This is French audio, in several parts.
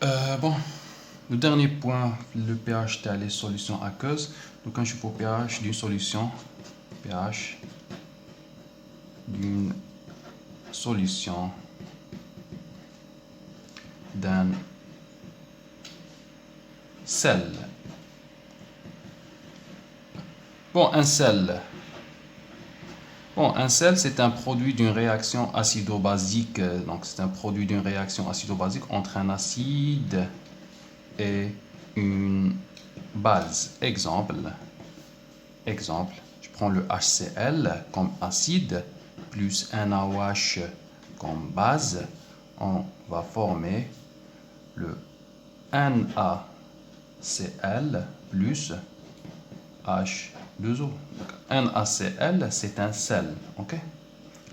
Bon, le dernier point, le pH de les solutions aqueuses. Donc, quand je fais au pH d'une solution, pH d'une solution d'un sel. Bon, un sel. Bon, un sel, c'est un produit d'une réaction acido-basique. Donc, c'est un produit d'une réaction acido-basique entre un acide et une base. Exemple, je prends le HCl comme acide plus un NaOH comme base. On va former le NaCl plus H2O. NaCl, c'est un sel, ok?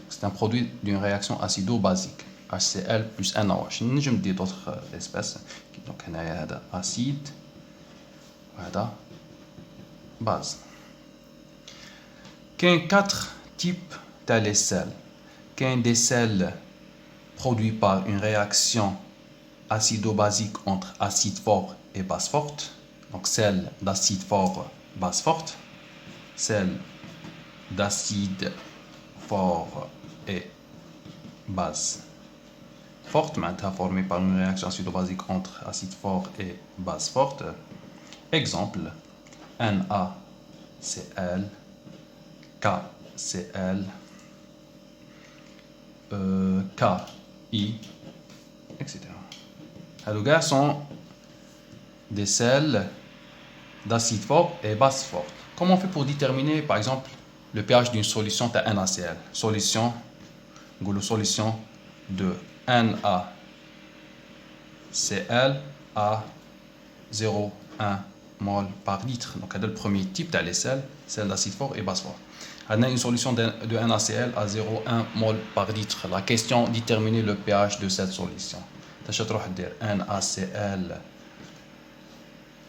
C'est un produit d'une réaction acido-basique. HCl plus NaOH. Je me dis d'autres espèces. Donc, on a acide, هذا base. Il y a 4 types de sels. Il y a des sels produits par une réaction acido-basique entre acide fort et base forte. Donc, sel d'acide fort, base forte. Sel d'acide fort et base forte, maintenant formé par une réaction acido-basique entre acide fort et base forte. Exemple, NaCl, KCl, KI, etc. Les gars sont des sels d'acide fort et base forte. Comment on fait pour déterminer, par exemple, le pH d'une solution de NaCl? Solution de NaCl à 0,1 mol par litre. Donc, c'est le premier type de sel d'acide fort et base forte. On a une solution de NaCl à 0,1 mol par litre. La question déterminer le pH de cette solution. Tu vas dire NaCl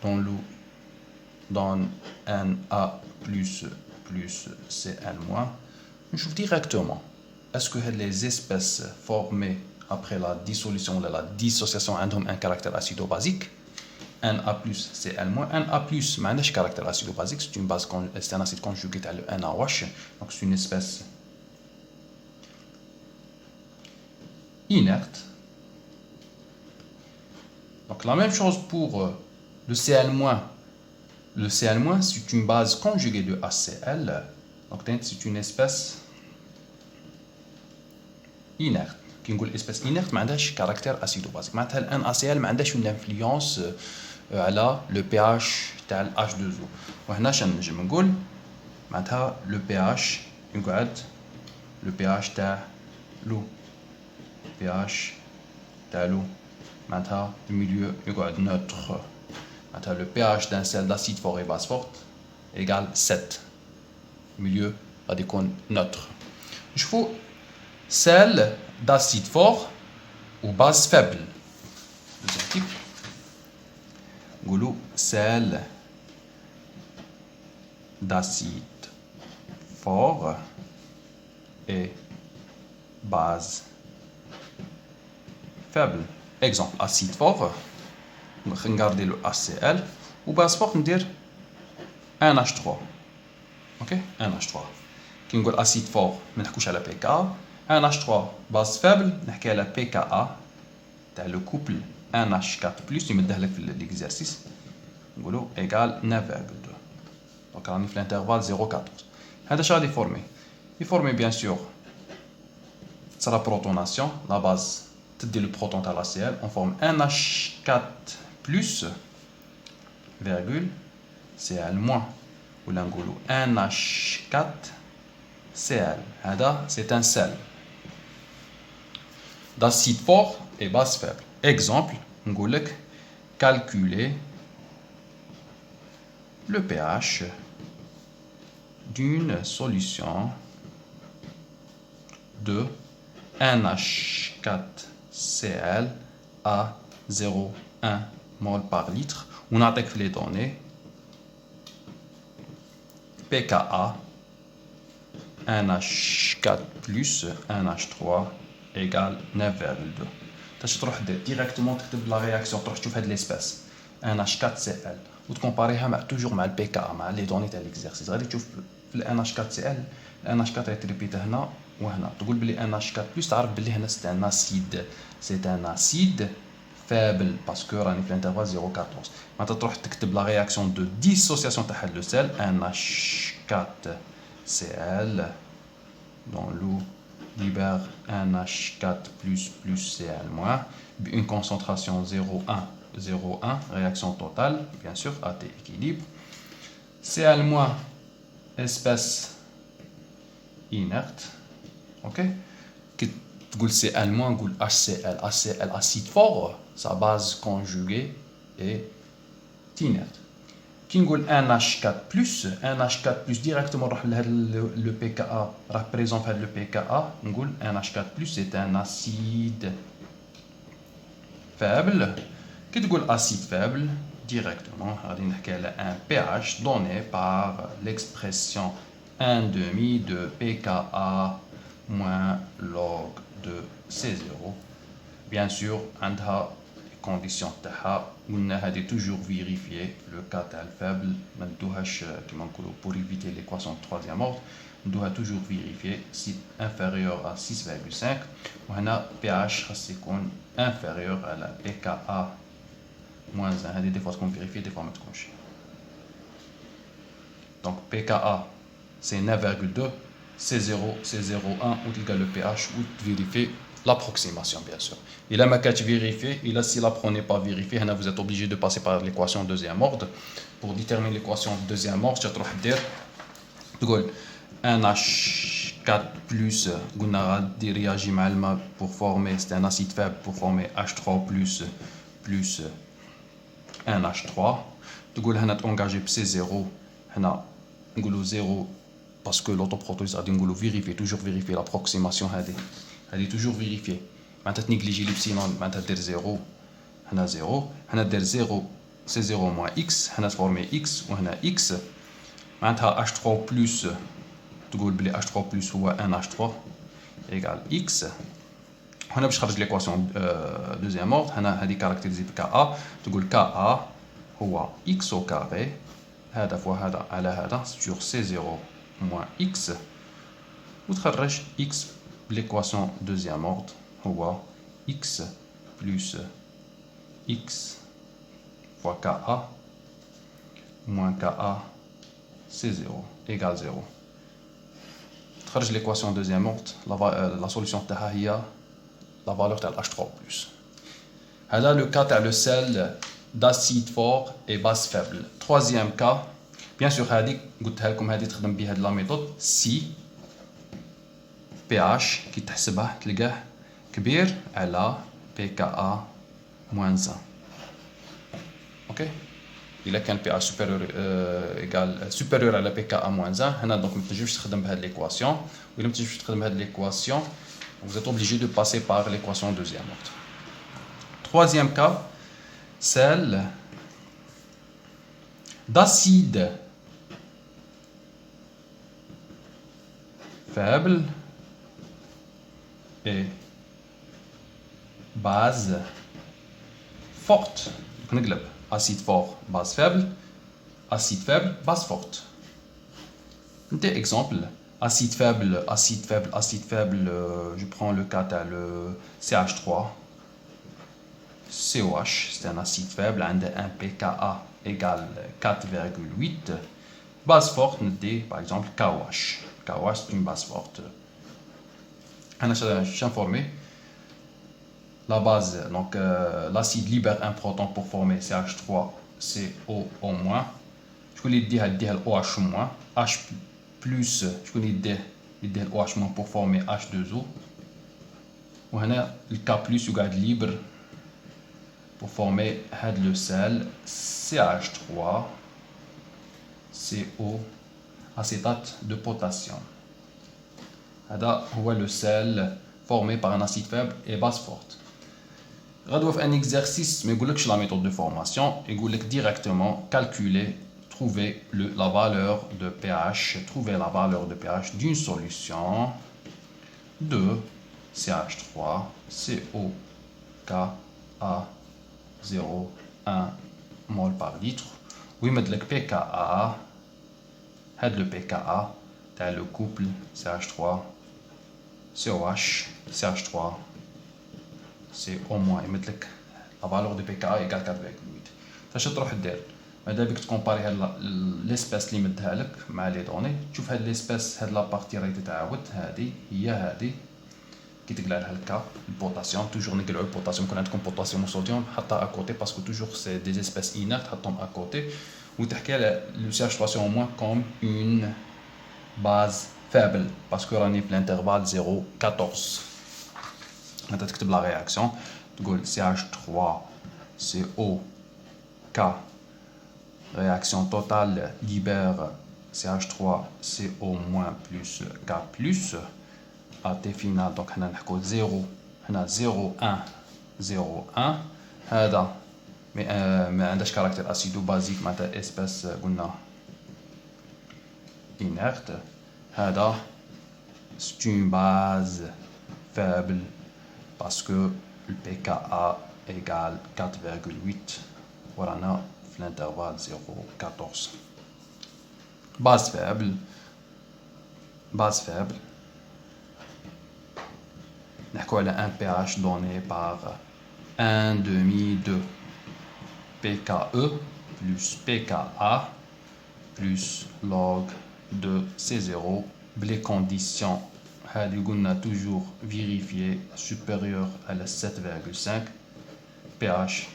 dans l'eau donne Na plus Cl moins. Je trouve directement, est-ce que les espèces formées après la dissolution de la dissociation ont un caractère acido-basique? Na plus Cl moins. Na plus, mais un caractère acido-basique, c'est une base, c'est un acide conjugué à le NaOH, donc c'est une espèce inerte. Donc la même chose pour le Cl moins. Le Cl moins, c'est une base conjuguée de HCl, donc c'est une espèce inerte. Qui نقول espèce inerte ما عندهاش caractère acido-basique. معناتها ال NaCl ما عندهاش une influence على le pH تاع ال H2O. وهنا شنو نجم نقول معناتها le pH يقعد le pH تاع l'eau. pH تاع l'eau معناتها le milieu يقعد neutre. معناتها le pH d'un sel d'acide fort et base forte égale 7. Le milieu غادي يكون neutre. نشوفوا sel d'acide fort ou base faible. Deuxième type. نقولوا sel d'acide fort et base faible. Exemple, acide fort, regardez le HCl, ou base forte, on dire NH3. Ok, NH3. Qui نقول acide fort, ما نحكوش على pK. NH3 base faible, نحكي على pKa, تاع le couple NH4+, يمده لك في l'exercice. نقولوا égal 9,2. Donc on a l'intervalle 0,14. هذا شو غادي يفورمي؟ يفورمي bien sûr c'est la protonation, la base تدي le proton تاع HCl, on forme NH4+, virgule Cl-, ولا نقولوا NH4Cl. هذا c'est un sel d'acide fort et base faible. Exemple, نقول لك calculer le pH d'une solution de NH4Cl à 0,1 mol par litre. On attaque les données pKa NH4 plus NH3 égale 9,2. باش تروح ديريكتومون تكتب لا رياكسيون تروح تشوف هاد ليسباس NH4Cl وتكومباريها مع توجور مع البي كا مع لي دوني تاع ليكزارسيس. غادي تشوف في NH4Cl NH4 يتريبيت هنا وهنا تقول بلي NH4+ تعرف بلي هنا سي ان اسيد فابل باسكو راني في الانترفال 0.14 معناتها تروح تكتب لا رياكسيون دو ديسوسياسيون تاع هاد لو سيل NH4Cl dans l'eau libère NH4 plus Cl moins une concentration 0,1 réaction totale bien sûr AT équilibre Cl moins espèce inerte ok تقول Cl moins نقول HCl acide fort sa base conjuguée est inerte كي نقول NH4+ directement نروح لهذا لو PKA راه بريزون في هذا لو PKA نقول NH4+ c'est un acide faible كي تقول acide faible directement غادي نحكي على un pH donné par l'expression 1/2 de PKA moins log de C0 bien sûr عندها condition تاعها قلنا هذه toujours vérifier le cas تاع الفابل ما ندوهاش كيما نقولوا pour éviter l'équation de troisième ordre ندوها toujours vérifier si inférieur à 6,5 وهنا pH خاص يكون inférieur على PKA moins 1 هذه دي فوا تكون vérifier دي فوا ما تكونش donc PKA c'est 9,2 c'est 0,1 وتلقى le pH وتفيريفي l'approximation bien sûr. Il a ma carte vérifiée, il a si la n'est pas vérifiée, vous êtes obligé de passer par l'équation deuxième ordre. Pour déterminer l'équation deuxième ordre, tu vas dire NH4+, on a réagi pour former, c'est un acide faible pour former H3 plus NH3. Tu vas engager C0, on 0 parce que l'autoprotolyse a vérifier, toujours vérifier l'approximation. Elle est toujours vérifiée. Maintenant, négliger l'epsilon, maintenant, dire 0, on a 0. On a dire 0, c'est 0 moins x. On a formé x, ou on a x. Maintenant, H3 plus, tu vois, H3 plus ou NH3 égale x. On a besoin de l'équation deuxième ordre. On a des caractéristiques Ka. Tu vois, Ka, هو x au carré. هذا fois هذا على هذا sur C0 moins x. وتخرج x. L'équation deuxième ordre, x plus x fois Ka moins Ka C0 égale 0. تخرج l'équation deuxième ordre, la solution تاعها هي la valeur de H3+. هذا le cas تاع le sel d'acide fort et base faible. Troisième cas, bien sûr هذيك قلتها لكم هذه تخدم بها la méthode si pH qui تحسبه تلقاه كبير على PKA moins 1 ok إلا كان pH supérieur على PKA moins 1 هنا donc ما تنجمش تخدم بهذه l'équation وإلا ما تنجمش تخدم بهذه l'équation vous êtes obligé de passer par l'équation deuxième ordre. Troisième cas, celle d'acide faible et base forte. Acide fort, base faible, acide faible, base forte. Des exemples. Acide faible, je prends le cas de le CH3. COH, c'est un acide faible, un pKa égale 4,8. Base forte, par exemple KOH. KOH, c'est une base forte. Je suis informé. La base, donc l'acide libère un proton pour former CH3, CO au moins. Je connais dire OH moins, H plus, je connais dire OH moins pour former H2O. Ou le K plus, il est libre pour former le sel CH3, CO, acétate de potassium. C'est le sel formé par un acide faible et base forte. Radouaf un exercice, mais il la méthode de formation, et il directement calculer, trouver la valeur de pH, d'une solution de CH3, CO KA 0,1 mol par litre. ويمد لك PKA. هاد le PKA تاع le couple CH3 COH CH3 c'est au moins يمد لك la valeur de PKA égale 4,8. فاش تروح دير ماذا بك تكومباري هاد ليسباس اللي مدها لك مع لي دوني، تشوف هاد ليسباس هاد لابارتي راهي تتعاود، هادي هي هادي كي تقلع لها الكا البوتاسيوم، توجور نقلعو البوتاسيوم كون عندكم بوتاسيوم وصوديوم حطها اكوتي باسكو توجور سي دي اسباس انرت حطهم اكوتي، وتحكي على لو CH3 سي او موان كوم اون باز فابل باسكو راني في الانترفال 0,14. متى تكتب لا رياكسيون تقول CH3 CO K réaction totale libère CH3 CO- plus K plus AT final. donc هنا نحكو 0 هنا 0,1 0,1 هذا ما عندهاش كاركتير اسيدو بازيك معناتها اسباس قلنا inerte. هذا c'est une base faible parce que le pKa égale 4,8 ورانا في l'intervalle 0,14. base faible نحكو على un pH donné par 1/2 pKe plus pKa plus log de C0 les conditions هذه قلنا toujours vérifier supérieur à la 7,5 pH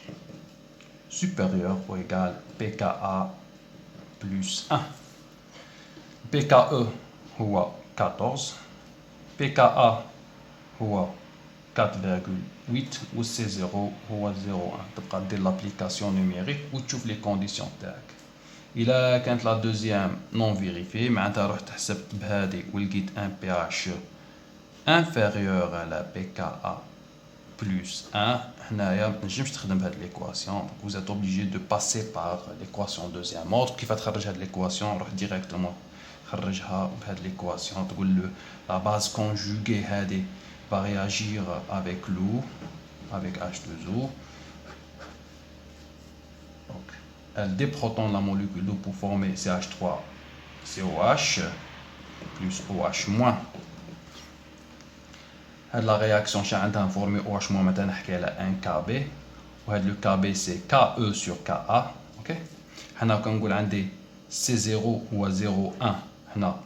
supérieur ou égal pKa plus 1. pKe هو 14 pKa هو 4,8 و C0 هو 0,1. تبقى دير لابليكاسيون نيميريك وتشوف لي كونديسيون تاعك. إلا كانت لا دوزيام نون فيريفي معناتها رحت حسبت بهادي ولقيت ان pH inférieur à la pKa plus 1 هنايا متنجمش تخدم بهاد ليكواسيون. vous êtes obligé de passer par l'équation deuxième ordre. كيف تخرج هاد ليكواسيون؟ روح ديريكتومون خرجها بهاد ليكواسيون تقول له la base conjuguée هادي va réagir avec l'eau avec H2O. donc elle déprotonne la molécule d'eau pour former CH3COH plus OH-. هاد la réaction شا عندها formé OH- مثلا نحكي على 1 Kb وهاد لو Kb c'est Ke sur Ka. اوكي هنا كنقول عندي C0 هو 0,1 هنا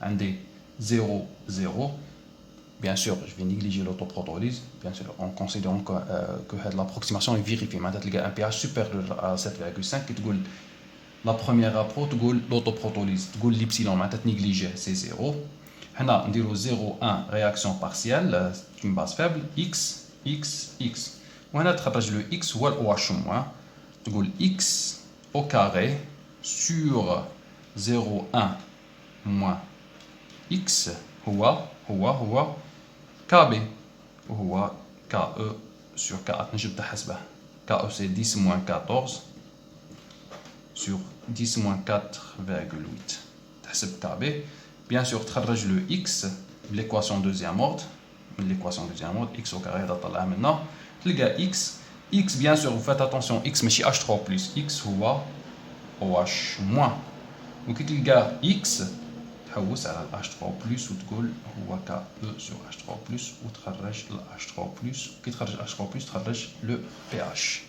عندي 0,0. bien sûr je vais négliger l'autoprotolyse bien sûr en considérant que l'approximation est vérifiée. معناتها تلقى un pH supérieur à 7,5 كي تقول la première appro تقول l'autoprotolyse تقول l'epsilon معناتها تنيجليجيه c'est 0. هنا نديرو 0,1 réaction partielle c'est une base faible x x x وهنا تخرج le x هو ال OH- تقول x au carré sur 0,1 moins x هو Kb وهو Ke sur Ka. نجم تحسبه Ke c'est 10 moins 14 sur 10 moins 4,8. تحسب Kb. bien sûr تخرج le x l'équation deuxième ordre x au carré تطلعها منا تلقى x bien sûr vous faites attention x ماشي H3 plus x هو OH- وكي تلقى x تحوس على H3 plus وتقول هو Ke sur H3 plus وتخرج ال H3 plus. كي تخرج H3 plus تخرج le pH.